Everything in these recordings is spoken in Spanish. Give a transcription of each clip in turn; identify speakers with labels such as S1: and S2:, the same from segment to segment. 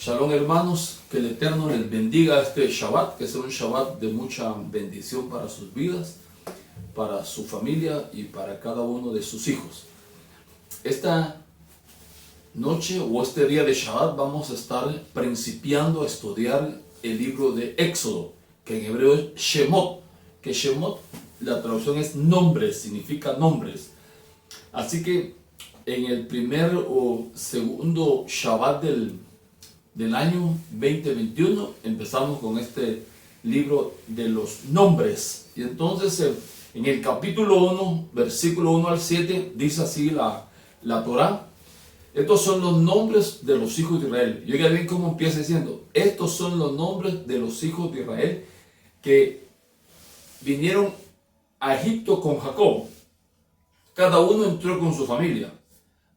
S1: Shalom hermanos, que el Eterno les bendiga este Shabbat, que sea un Shabbat de mucha bendición para sus vidas, para su familia y para cada uno de sus hijos. Esta noche o este día de Shabbat vamos a estar principiando a estudiar el libro de Éxodo, que en hebreo es Shemot, que Shemot, la traducción es nombres, significa nombres. Así que en el primer o segundo Shabbat del año 2021 empezamos con este libro de los nombres. Y entonces en el capítulo 1, versículo 1 al 7, dice así la Torá: estos son los nombres de los hijos de Israel. Y oiga bien cómo empieza diciendo: estos son los nombres de los hijos de Israel que vinieron a Egipto con Jacob. Cada uno entró con su familia.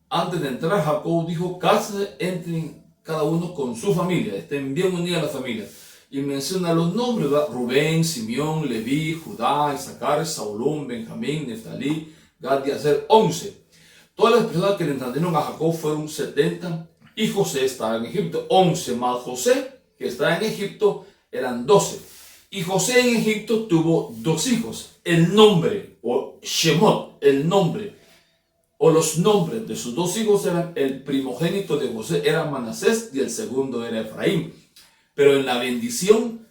S1: Antes de entrar, Jacob dijo: cásense, entren cada uno con su familia, estén bien unidas las familias. Y menciona los nombres, ¿verdad? Rubén, Simeón, Leví, Judá, Isaacar, Saulón, Benjamín, Neftalí, Gad y Aser, 11. Todas las personas que le entendieron a Jacob fueron 70, y José estaba en Egipto. 11 más José, que estaba en Egipto, eran 12. Y José en Egipto tuvo dos hijos. El nombre, o Shemot, el nombre, o los nombres de sus dos hijos eran: el primogénito de José era Manasés y el segundo era Efraín. Pero en la bendición,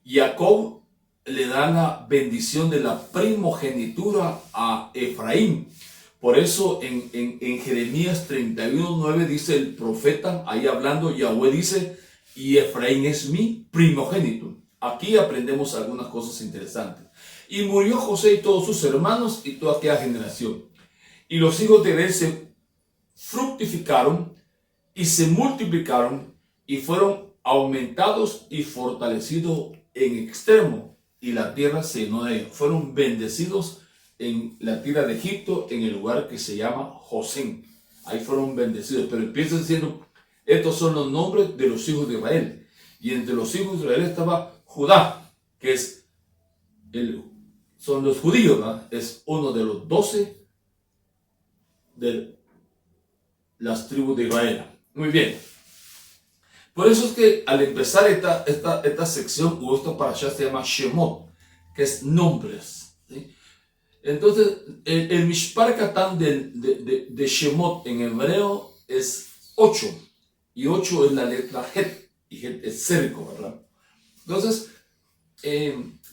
S1: Jacob le da la bendición de la primogenitura a Efraín. Por eso en Jeremías 31:9 dice el profeta, ahí hablando, Yahweh dice: y Efraín es mi primogénito. Aquí aprendemos algunas cosas interesantes. Y murió José y todos sus hermanos y toda aquella generación. Y los hijos de Israel se fructificaron y se multiplicaron y fueron aumentados y fortalecidos en extremo. Y la tierra se llenó de ellos. Fueron bendecidos en la tierra de Egipto, en el lugar que se llama Josén. Ahí fueron bendecidos. Pero empieza diciendo: estos son los nombres de los hijos de Israel. Y entre los hijos de Israel estaba Judá, que son los judíos, ¿verdad? Es uno de los 12 de las tribus de Israel. Muy bien. Por eso es que al empezar esta sección o esta parasha se llama Shemot, que es nombres, ¿sí? Entonces el Mishpar Katán de Shemot en hebreo es 8, y 8 es la letra Het, y Het es cerco, ¿verdad? Entonces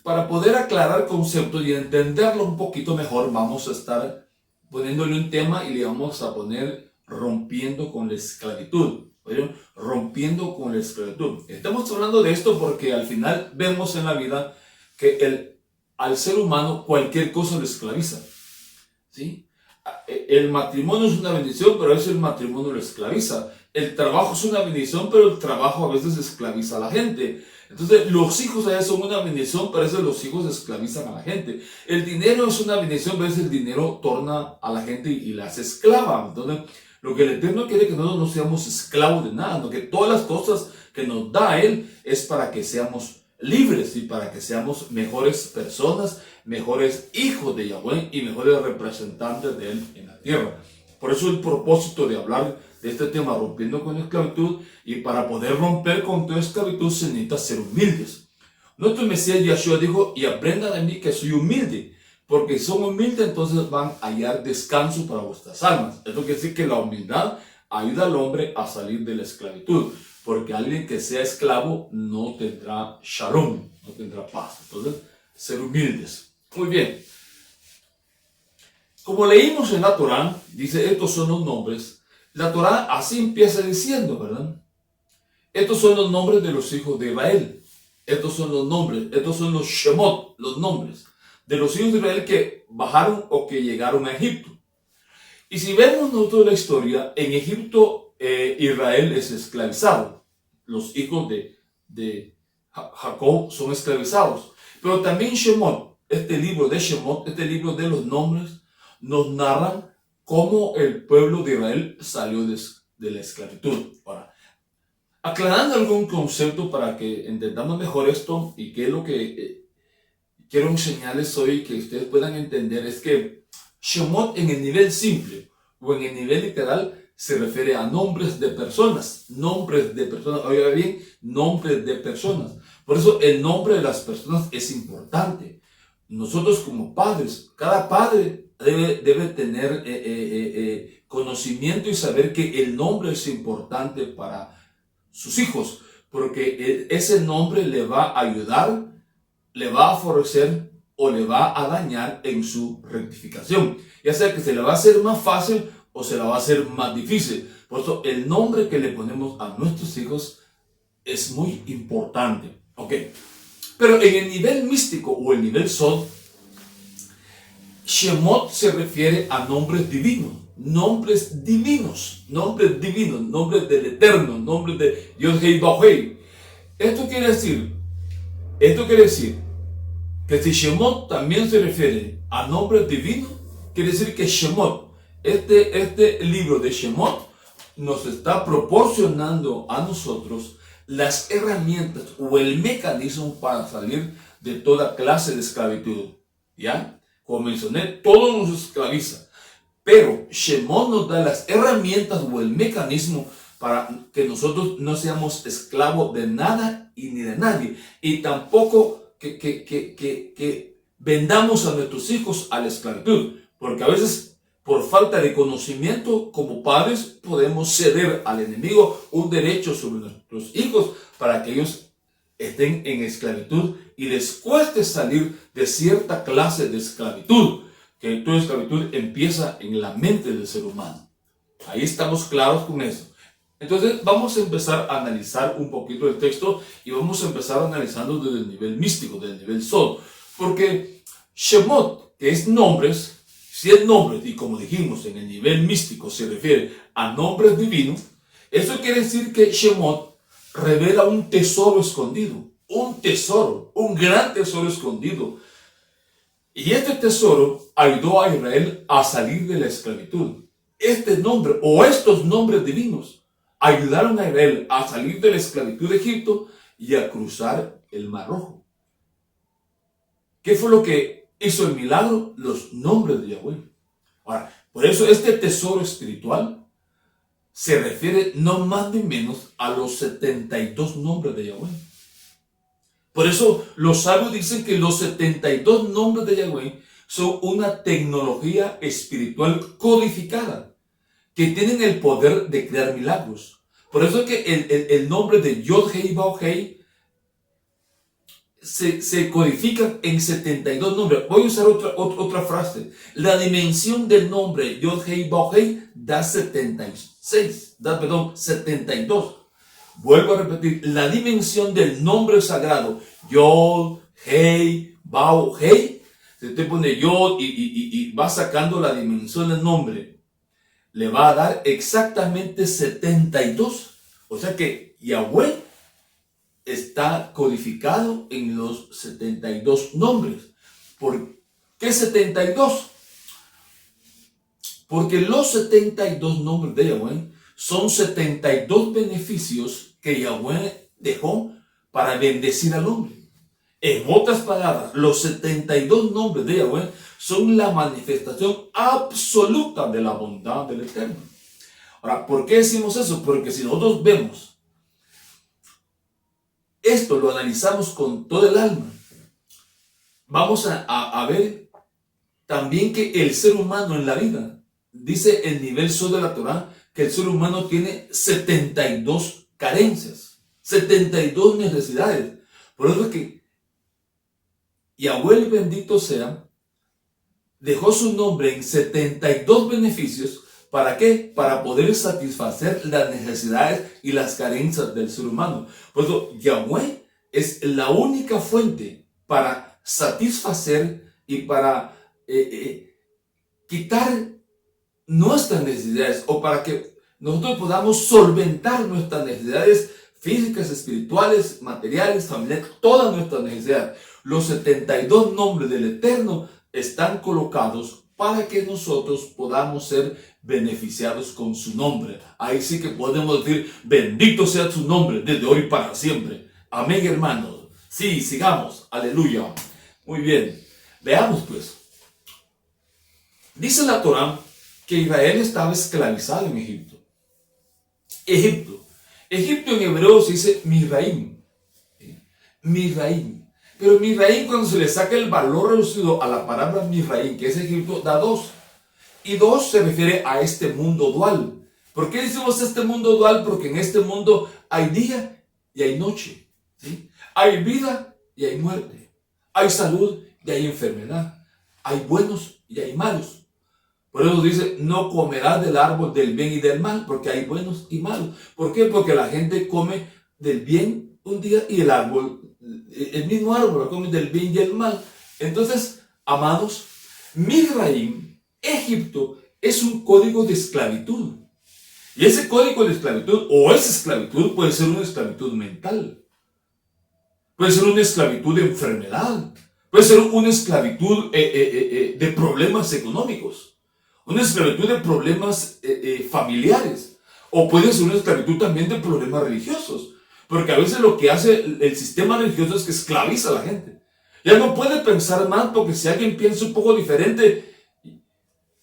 S1: para poder aclarar conceptos y entenderlo un poquito mejor, vamos a estar poniéndole un tema y le vamos a poner rompiendo con la esclavitud. ¿Oyeron? Rompiendo con la esclavitud. Estamos hablando de esto porque al final vemos en la vida que al ser humano cualquier cosa lo esclaviza, ¿sí? El matrimonio es una bendición, pero a veces el matrimonio lo esclaviza. El trabajo es una bendición, pero el trabajo a veces esclaviza a la gente. Entonces los hijos a veces son una bendición, pero a veces los hijos esclavizan a la gente. El dinero es una bendición, pero a veces el dinero torna a la gente y la hace esclava. Entonces lo que el Eterno quiere es que nosotros no seamos esclavos de nada, sino que todas las cosas que nos da Él es para que seamos libres y para que seamos mejores personas, mejores hijos de Yahweh y mejores representantes de Él en la tierra. Por eso el propósito de hablar de este tema, rompiendo con la esclavitud, y para poder romper con toda esclavitud se necesita ser humildes. Nuestro Mesías Yahshua dijo: y aprendan de mí que soy humilde, porque si son humildes entonces van a hallar descanso para vuestras almas. Esto quiere decir que la humildad ayuda al hombre a salir de la esclavitud, porque alguien que sea esclavo no tendrá shalom, no tendrá paz. Entonces, ser humildes. Muy bien. Como leímos en la Torá, dice: estos son los nombres. La Torá así empieza diciendo, ¿verdad? Estos son los nombres de los hijos de Israel. Estos son los nombres, estos son los Shemot, los nombres de los hijos de Israel que bajaron o que llegaron a Egipto. Y si vemos nosotros la historia, en Egipto Israel es esclavizado. Los hijos de Jacob son esclavizados. Pero también Shemot, este libro de Shemot, este libro de los nombres, nos narra cómo el pueblo de Israel salió de la esclavitud. Ahora, aclarando algún concepto para que entendamos mejor esto, y qué es lo que quiero enseñarles hoy que ustedes puedan entender, es que Shemot en el nivel simple o en el nivel literal se refiere a nombres de personas. Nombres de personas. Oiga bien, nombres de personas. Por eso el nombre de las personas es importante. Nosotros como padres, cada padre debe tener conocimiento y saber que el nombre es importante para sus hijos, porque ese nombre le va a ayudar, le va a favorecer o le va a dañar en su rectificación. Ya sea que se le va a hacer más fácil o se la va a hacer más difícil. Por eso el nombre que le ponemos a nuestros hijos es muy importante. Ok. Pero en el nivel místico o el nivel Sod, Shemot se refiere a nombres divinos. Nombres divinos. Nombres divinos. Nombres del Eterno. Nombres de Yod-Hei Vav-Hei. Esto quiere decir que si Shemot también se refiere a nombres divinos, quiere decir que Shemot, este libro de Shemot, nos está proporcionando a nosotros las herramientas o el mecanismo para salir de toda clase de esclavitud. ¿Ya? Como mencioné, todo nos esclaviza. Pero Shemot nos da las herramientas o el mecanismo para que nosotros no seamos esclavos de nada y ni de nadie. Y tampoco que vendamos a nuestros hijos a la esclavitud. Porque a veces, por falta de conocimiento, como padres, podemos ceder al enemigo un derecho sobre nuestros hijos para que ellos estén en esclavitud y les cueste salir de cierta clase de esclavitud. Que toda esclavitud empieza en la mente del ser humano. Ahí estamos claros con eso. Entonces vamos a empezar a analizar un poquito el texto y vamos a empezar analizando desde el nivel místico, desde el nivel Sod. Porque Shemot, que es nombres, si es nombres, y como dijimos en el nivel místico se refiere a nombres divinos, eso quiere decir que Shemot revela un tesoro escondido, un tesoro, un gran tesoro escondido. Y este tesoro ayudó a Israel a salir de la esclavitud. Este nombre o estos nombres divinos ayudaron a Israel a salir de la esclavitud de Egipto y a cruzar el Mar Rojo. ¿Qué fue lo que hizo el milagro? Los nombres de Yahweh. Ahora, por eso este tesoro espiritual se refiere no más ni menos a los 72 nombres de Yahweh. Por eso los sabios dicen que los 72 nombres de Yahweh son una tecnología espiritual codificada que tienen el poder de crear milagros. Por eso es que el nombre de Yod-Hei Vav-Hei se codifica en 72 nombres. Voy a usar otra frase. La dimensión del nombre Yod-Hei Vav-Hei da 72. Vuelvo a repetir, la dimensión del nombre sagrado Yod-Hei Vav-Hei, si usted pone Yod y va sacando la dimensión del nombre, le va a dar exactamente 72. O sea que Yahweh está codificado en los 72 nombres. ¿Por qué 72? Porque los 72 nombres de Yahweh son 72 beneficios que Yahweh dejó para bendecir al hombre. En otras palabras, los 72 nombres de Yahweh son la manifestación absoluta de la bondad del Eterno. Ahora, ¿por qué decimos eso? Porque si nosotros vemos esto, lo analizamos con todo el alma, vamos a ver también que el ser humano en la vida, dice el nivel Sod de la Torah, que el ser humano tiene 72 carencias, 72 necesidades. Por eso es que Yahweh bendito sea, dejó su nombre en 72 beneficios. ¿Para qué? Para poder satisfacer las necesidades y las carencias del ser humano. Por eso Yahweh es la única fuente para satisfacer y para quitar nuestras necesidades, o para que nosotros podamos solventar nuestras necesidades físicas, espirituales, materiales, familiares, todas nuestras necesidades. Los 72 nombres del Eterno están colocados para que nosotros podamos ser beneficiados con su nombre. Ahí sí que podemos decir, bendito sea su nombre desde hoy para siempre. Amén, hermanos. Sí, sigamos. Aleluya. Muy bien. Veamos pues. Dice la Torah que Israel estaba esclavizado en Egipto. Egipto. Egipto en hebreo se dice Misraim. Misraim. Pero Misraim, cuando se le saca el valor reducido a la palabra Misraim, que es Egipto, da dos. Y dos se refiere a este mundo dual. ¿Por qué decimos este mundo dual? Porque en este mundo hay día y hay noche. ¿Sí? Hay vida y hay muerte. Hay salud y hay enfermedad. Hay buenos y hay malos. Por eso dice, no comerás del árbol del bien y del mal, porque hay buenos y malos. ¿Por qué? Porque la gente come del bien un día y el mismo árbol, come del bien y el mal. Entonces, amados, Misraim, Egipto, es un código de esclavitud. Y ese código de esclavitud, o esa esclavitud, puede ser una esclavitud mental. Puede ser una esclavitud de enfermedad. Puede ser una esclavitud de problemas económicos. Una esclavitud de problemas familiares. O puede ser una esclavitud también de problemas religiosos. Porque a veces lo que hace el sistema religioso es que esclaviza a la gente. Ya no puede pensar más porque si alguien piensa un poco diferente,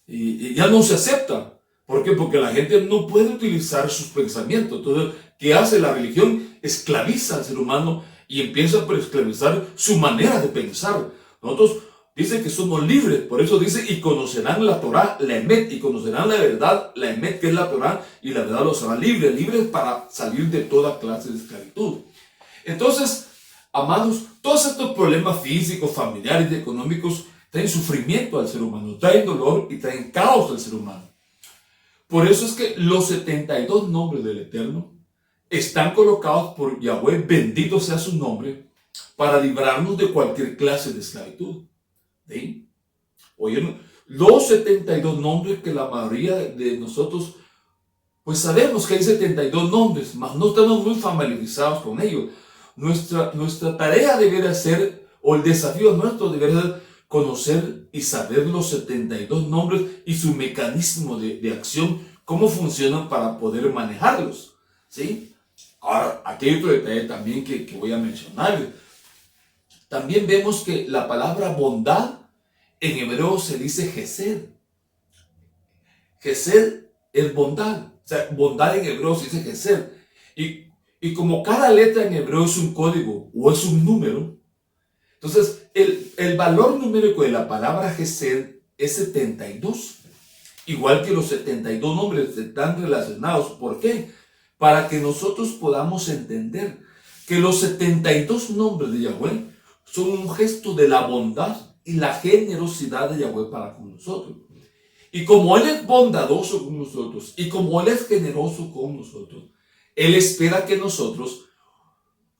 S1: y ya no se acepta. ¿Por qué? Porque la gente no puede utilizar sus pensamientos. Entonces, ¿qué hace la religión? Esclaviza al ser humano y empieza por esclavizar su manera de pensar. Nosotros dice que somos libres, por eso dice, y conocerán la Torá, la Emet, y conocerán la verdad, la Emet, que es la Torá, y la verdad los hará libres para salir de toda clase de esclavitud. Entonces, amados, todos estos problemas físicos, familiares y económicos traen sufrimiento al ser humano, traen dolor y traen caos al ser humano. Por eso es que los 72 nombres del Eterno están colocados por Yahweh, bendito sea su nombre, para librarnos de cualquier clase de esclavitud. ¿Sí? Oye, los 72 nombres que la mayoría de nosotros, pues sabemos que hay 72 nombres, mas no estamos muy familiarizados con ellos. Nuestra tarea debería ser, o el desafío nuestro debería ser, conocer y saber los 72 nombres y su mecanismo de acción, cómo funcionan para poder manejarlos. ¿Sí? Ahora, aquí hay otro detalle también que voy a mencionar. También vemos que la palabra bondad en hebreo se dice Gesed. Gesed es bondad. O sea, bondad en hebreo se dice Gesed. Y como cada letra en hebreo es un código o es un número, entonces el valor numérico de la palabra Gesed es 72. Igual que los 72 nombres están relacionados. ¿Por qué? Para que nosotros podamos entender que los 72 nombres de Yahweh son un gesto de la bondad y la generosidad de Yahweh para con nosotros. Y como Él es bondadoso con nosotros y como Él es generoso con nosotros, Él espera que nosotros,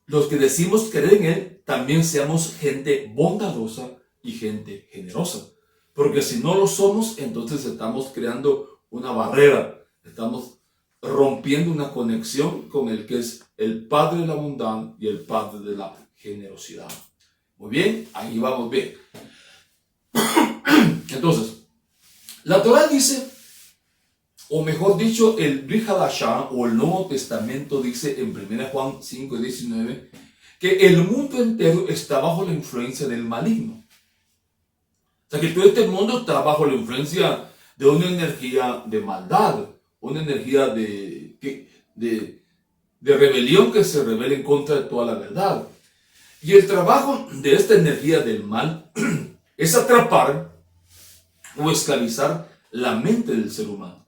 S1: los que decimos creer en Él, también seamos gente bondadosa y gente generosa. Porque si no lo somos, entonces estamos creando una barrera, estamos rompiendo una conexión con el que es el Padre de la bondad y el Padre de la generosidad. Muy bien, ahí vamos bien. Entonces, la Torá dice, o mejor dicho, el Brit Hadashah o el Nuevo Testamento dice en 1 Juan 5:19 que el mundo entero está bajo la influencia del maligno. O sea que todo este mundo está bajo la influencia de una energía de maldad, una energía de rebelión que se rebela en contra de toda la verdad. Y el trabajo de esta energía del mal es atrapar o esclavizar la mente del ser humano.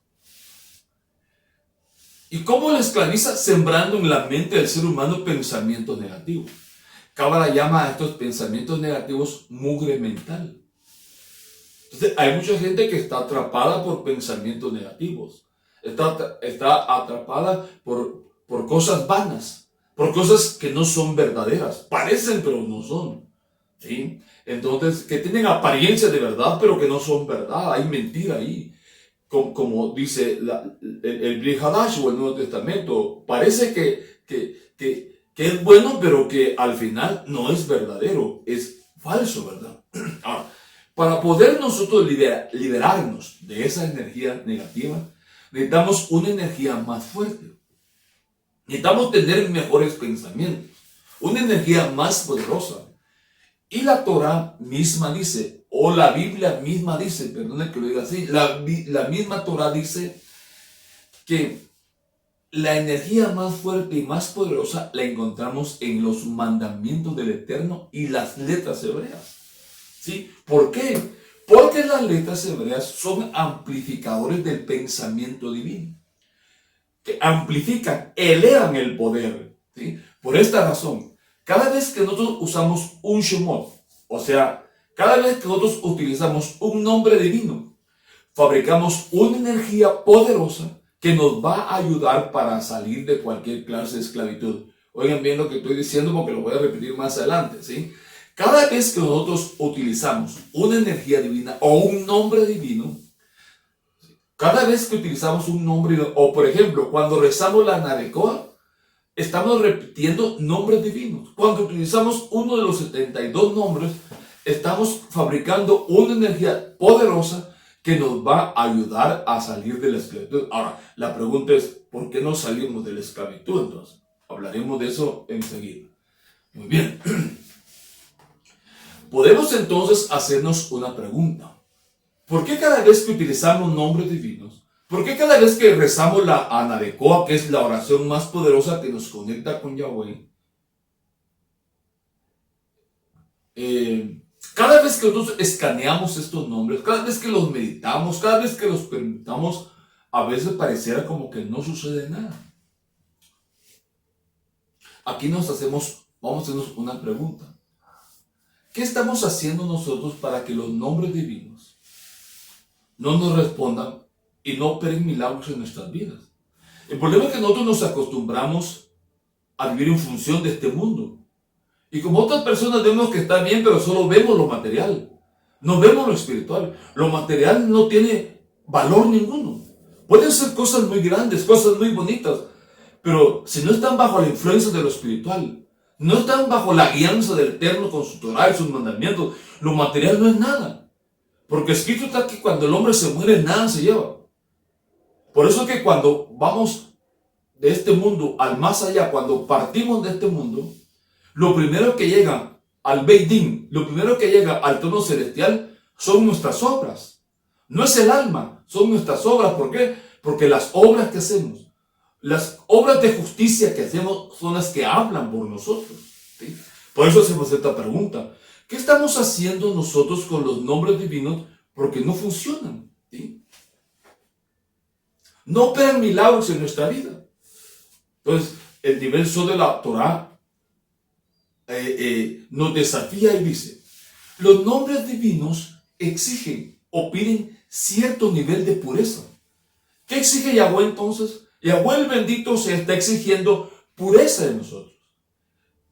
S1: ¿Y cómo la esclaviza? Sembrando en la mente del ser humano pensamientos negativos. Cábala llama a estos pensamientos negativos mugre mental. Entonces, hay mucha gente que está atrapada por pensamientos negativos. Está atrapada por cosas vanas, por cosas que no son verdaderas. Parecen, pero no son. ¿Sí? Entonces, que tienen apariencia de verdad, pero que no son verdad. Hay mentira ahí. Como dice el Brit Hadash o el Nuevo Testamento. Parece que es bueno, pero que al final no es verdadero. Es falso, ¿verdad? Ahora, para poder nosotros liberarnos de esa energía negativa, necesitamos una energía más fuerte. Necesitamos tener mejores pensamientos, una energía más poderosa. Y la Torah misma dice, o la Biblia misma dice, perdone que lo diga así, la misma Torah dice que la energía más fuerte y más poderosa la encontramos en los mandamientos del Eterno y las letras hebreas. ¿Sí? ¿Por qué? Porque las letras hebreas son amplificadores del pensamiento divino, que amplifican, elevan el poder. ¿Sí? Por esta razón, cada vez que nosotros usamos un Shemot, o sea, cada vez que nosotros utilizamos un nombre divino, fabricamos una energía poderosa que nos va a ayudar para salir de cualquier clase de esclavitud. Oigan bien lo que estoy diciendo porque lo voy a repetir más adelante, ¿sí? Cada vez que nosotros utilizamos una energía divina o un nombre divino, cada vez que utilizamos un nombre, o por ejemplo, cuando rezamos la Nadecoa, estamos repitiendo nombres divinos. Cuando utilizamos uno de los 72 nombres, estamos fabricando una energía poderosa que nos va a ayudar a salir de la esclavitud. Ahora, la pregunta es, ¿por qué no salimos de la esclavitud entonces? Hablaremos de eso enseguida. Muy bien. Podemos entonces hacernos una pregunta. ¿Por qué cada vez que utilizamos nombres divinos, por qué cada vez que rezamos la Anadecoa, que es la oración más poderosa que nos conecta con Yahweh, cada vez que nosotros escaneamos estos nombres, cada vez que los meditamos, cada vez que los permitamos, a veces pareciera como que no sucede nada? Aquí vamos a hacernos una pregunta. ¿Qué estamos haciendo nosotros para que los nombres divinos no nos respondan y no operen milagros en nuestras vidas? El problema es que nosotros nos acostumbramos a vivir en función de este mundo. Y como otras personas vemos que está bien, pero solo vemos lo material. No vemos lo espiritual. Lo material no tiene valor ninguno. Pueden ser cosas muy grandes, cosas muy bonitas, pero si no están bajo la influencia de lo espiritual, no están bajo la guianza del Eterno con su Torah y sus mandamientos, lo material no es nada. Porque escrito está que cuando el hombre se muere, nada se lleva. Por eso es que cuando vamos de este mundo al más allá, cuando partimos de este mundo, lo primero que llega al Beit Din, lo primero que llega al trono celestial son nuestras obras. No es el alma, son nuestras obras. ¿Por qué? Porque las obras que hacemos, las obras de justicia que hacemos son las que hablan por nosotros. ¿Sí? Por eso hacemos esta pregunta. ¿Qué estamos haciendo nosotros con los nombres divinos? Porque no funcionan. ¿Sí? No operan milagros en nuestra vida. Entonces, el nivel de la Torah nos desafía y dice, los nombres divinos exigen o piden cierto nivel de pureza. ¿Qué exige Yahweh entonces? Yahweh el bendito se está exigiendo pureza de nosotros.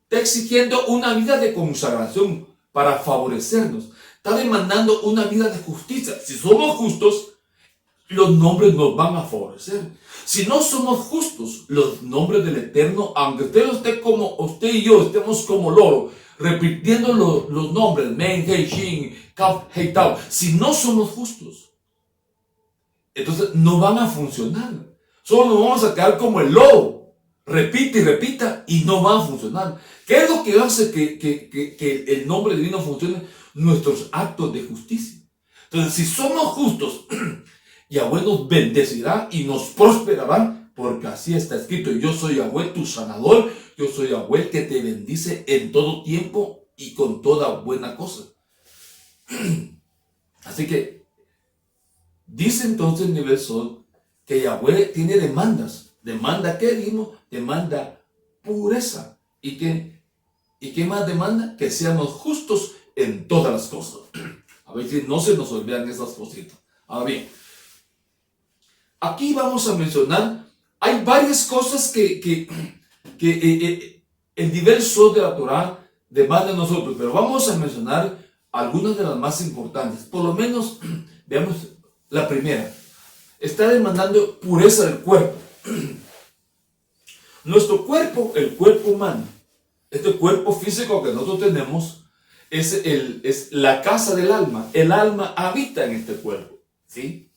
S1: Está exigiendo una vida de consagración para favorecernos. Está demandando una vida de justicia. Si somos justos, los nombres nos van a favorecer. Si no somos justos, los nombres del Eterno, aunque usted y yo estemos como loro, repitiendo los nombres, Men, Hei, Shin, Kaf, Hei, Tau, si no somos justos, entonces no van a funcionar. Solo nos vamos a quedar como el lobo. Repite y repita y no va a funcionar. ¿Qué es lo que hace que el nombre divino funcione? Nuestros actos de justicia. Entonces, si somos justos, Yahweh nos bendecirá y nos prosperará, porque así está escrito. Yo soy Yahweh, tu sanador. Yo soy Yahweh, que te bendice en todo tiempo y con toda buena cosa. Así que, dice entonces el nivel Sol, que Yahweh tiene demandas. ¿Demanda qué dijimos? Demanda pureza. ¿Y qué más demanda? Que seamos justos en todas las cosas. A ver si no se nos olvidan esas cositas. Ahora bien, aquí vamos a mencionar, hay varias cosas que el nivel Sol de la Torah demanda de nosotros, pero vamos a mencionar algunas de las más importantes. Por lo menos, veamos la primera. Está demandando pureza del cuerpo. Nuestro cuerpo, el cuerpo humano, este cuerpo físico que nosotros tenemos, es la casa del alma. El alma habita en este cuerpo, ¿sí?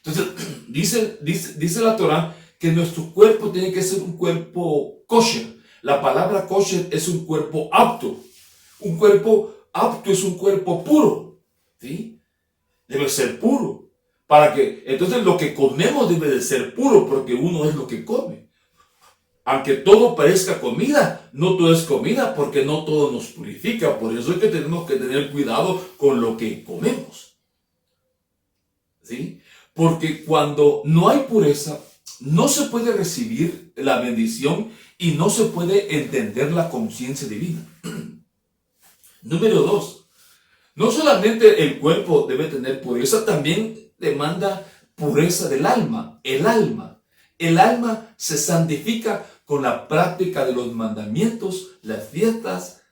S1: Entonces, dice la Torah que nuestro cuerpo tiene que ser un cuerpo kosher. La palabra kosher es un cuerpo apto. Un cuerpo apto es un cuerpo puro, ¿sí? Debe ser puro. Entonces lo que comemos debe de ser puro, porque uno es lo que come. Aunque todo parezca comida, no todo es comida porque no todo nos purifica. Por eso es que tenemos que tener cuidado con lo que comemos. ¿Sí? Porque cuando no hay pureza, no se puede recibir la bendición y no se puede entender la conciencia divina. Número 2. No solamente el cuerpo debe tener pureza, también demanda pureza del alma. El alma se santifica con la práctica de los mandamientos, las fiestas,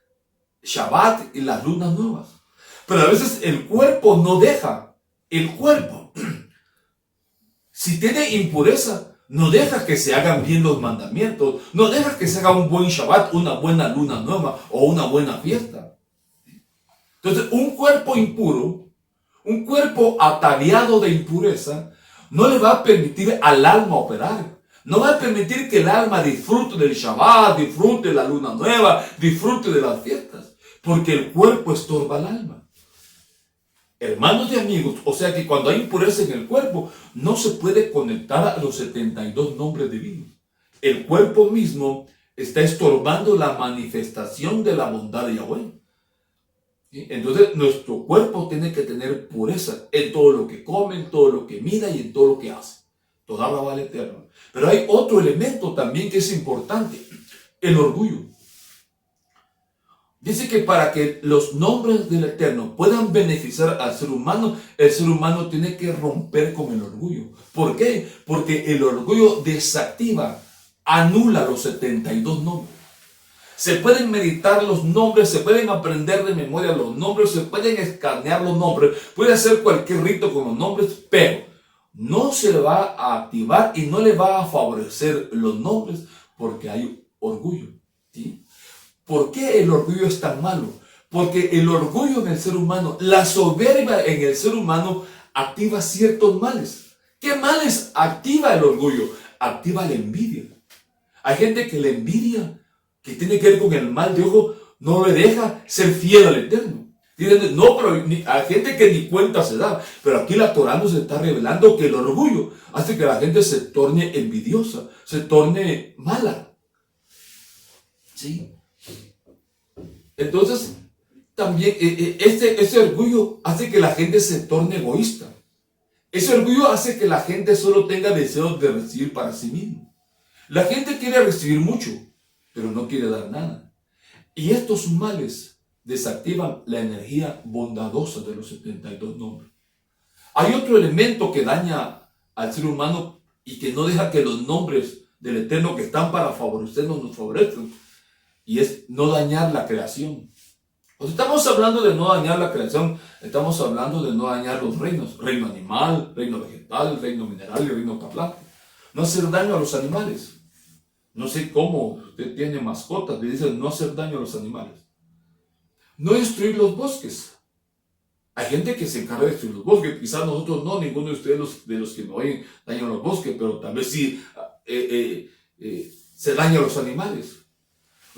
S1: Shabbat y las lunas nuevas. Pero a veces el cuerpo no deja. El cuerpo, si tiene impureza, no deja que se hagan bien los mandamientos, no deja que se haga un buen Shabbat, una buena luna nueva o una buena fiesta. Entonces, un cuerpo impuro, un cuerpo ataviado de impureza, no le va a permitir al alma operar. No va a permitir que el alma disfrute del Shabbat, disfrute de la luna nueva, disfrute de las fiestas, porque el cuerpo estorba al alma. Hermanos y amigos, o sea que cuando hay impureza en el cuerpo, no se puede conectar a los 72 nombres divinos. El cuerpo mismo está estorbando la manifestación de la bondad de Yahweh. ¿Sí? Entonces, nuestro cuerpo tiene que tener pureza en todo lo que come, en todo lo que mira y en todo lo que hace. Toda la vale eterna. Pero hay otro elemento también que es importante, el orgullo. Dice que para que los nombres del Eterno puedan beneficiar al ser humano, el ser humano tiene que romper con el orgullo. ¿Por qué? Porque el orgullo desactiva, anula los 72 nombres. Se pueden meditar los nombres, se pueden aprender de memoria los nombres, se pueden escanear los nombres, puede hacer cualquier rito con los nombres, pero no se le va a activar y no le va a favorecer los nombres porque hay orgullo. ¿Sí? ¿Por qué el orgullo es tan malo? Porque el orgullo en el ser humano, la soberbia en el ser humano activa ciertos males. ¿Qué males activa el orgullo? Activa la envidia. Hay gente que la envidia, que tiene que ver con el mal de ojo, no le deja ser fiel al Eterno. Dicen, no, pero hay gente que ni cuenta se da. Pero aquí la Torah nos está revelando que el orgullo hace que la gente se torne envidiosa, se torne mala. ¿Sí? Entonces, también ese orgullo hace que la gente se torne egoísta. Ese orgullo hace que la gente solo tenga deseos de recibir para sí mismo. La gente quiere recibir mucho, pero no quiere dar nada. Y estos males desactivan la energía bondadosa de los 72 nombres. Hay otro elemento que daña al ser humano y que no deja que los nombres del Eterno que están para favorecernos nos favorezcan. Y es no dañar la creación. Cuando estamos hablando de no dañar la creación, estamos hablando de no dañar los reinos. Reino animal, reino vegetal, reino mineral y reino caplante. No hacer daño a los animales. No sé cómo usted tiene mascotas, le dicen no hacer daño a los animales. No destruir los bosques. Hay gente que se encarga de destruir los bosques. Quizás nosotros no, ninguno de ustedes de los que me oyen dañan los bosques, pero tal vez sí se daña a los animales.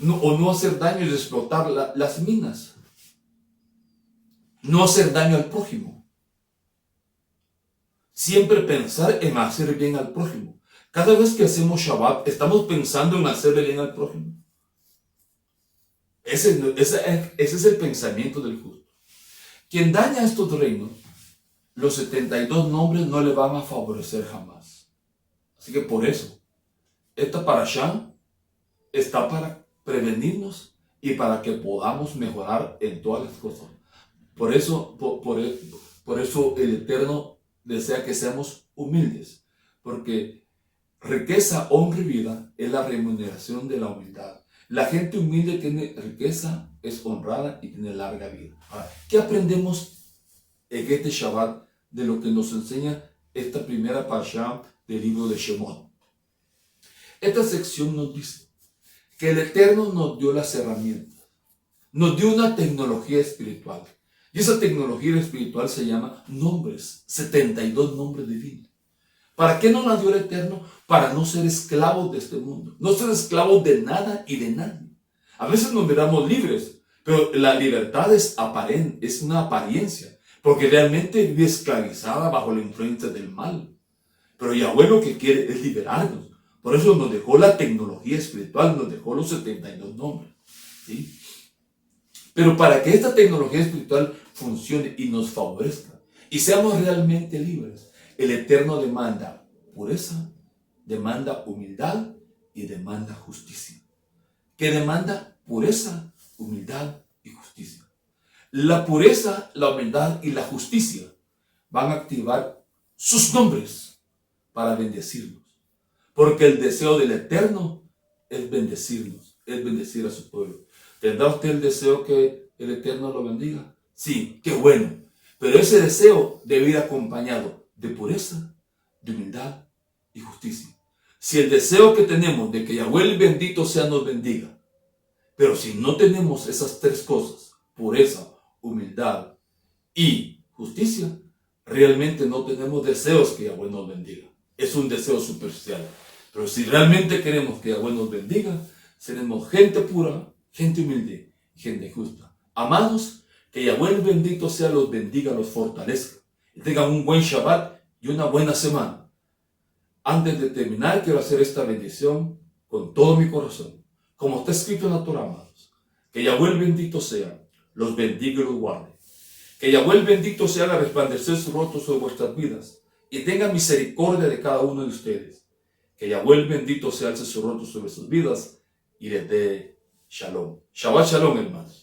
S1: No, o no hacer daño y explotar las minas. No hacer daño al prójimo. Siempre pensar en hacer bien al prójimo. Cada vez que hacemos Shabbat, estamos pensando en hacerle bien al prójimo. Ese es el pensamiento del justo. Quien daña estos reinos, los 72 nombres no le van a favorecer jamás. Así que por eso, esta parashá está para prevenirnos y para que podamos mejorar en todas las cosas. Por eso el Eterno desea que seamos humildes, porque riqueza, honra y vida es la remuneración de la humildad. La gente humilde tiene riqueza, es honrada y tiene larga vida. Ahora, ¿qué aprendemos en este Shabbat de lo que nos enseña esta primera parashá del libro de Shemot? Esta sección nos dice que el Eterno nos dio las herramientas, nos dio una tecnología espiritual. Y esa tecnología espiritual se llama nombres, 72 nombres divinos. ¿Para qué nos la dio el Eterno? Para no ser esclavos de este mundo, no ser esclavos de nada y de nadie. A veces nos miramos libres, pero la libertad es una apariencia, porque realmente vive esclavizada bajo la influencia del mal. Pero Yahweh lo que quiere es liberarnos. Por eso nos dejó la tecnología espiritual, nos dejó los 72 nombres. ¿Sí? Pero para que esta tecnología espiritual funcione y nos favorezca y seamos realmente libres, el Eterno demanda pureza, demanda humildad y demanda justicia. ¿Qué demanda? Pureza, humildad y justicia. La pureza, la humildad y la justicia van a activar sus nombres para bendecirnos. Porque el deseo del Eterno es bendecirnos, es bendecir a su pueblo. ¿Tendrá usted el deseo que el Eterno lo bendiga? Sí, qué bueno. Pero ese deseo debe ir acompañado de pureza, de humildad y justicia. Si el deseo que tenemos de que Yahweh el bendito sea nos bendiga, pero si no tenemos esas tres cosas, pureza, humildad y justicia, realmente no tenemos deseos que Yahweh nos bendiga. Es un deseo superficial. Pero si realmente queremos que Yahweh nos bendiga, seremos gente pura, gente humilde, gente justa. Amados, que Yahweh el bendito sea los bendiga, los fortalezca. Y tengan un buen Shabbat y una buena semana. Antes de terminar, quiero hacer esta bendición con todo mi corazón. Como está escrito en la Torah, amados. Que Yahweh el bendito sea, los bendiga y los guarde. Que Yahweh el bendito sea haga resplandecer su rostro sobre vuestras vidas y tenga misericordia de cada uno de ustedes. Que Yahweh el bendito se alce su rostro sobre sus vidas y les dé shalom. Shabbat shalom, hermanos.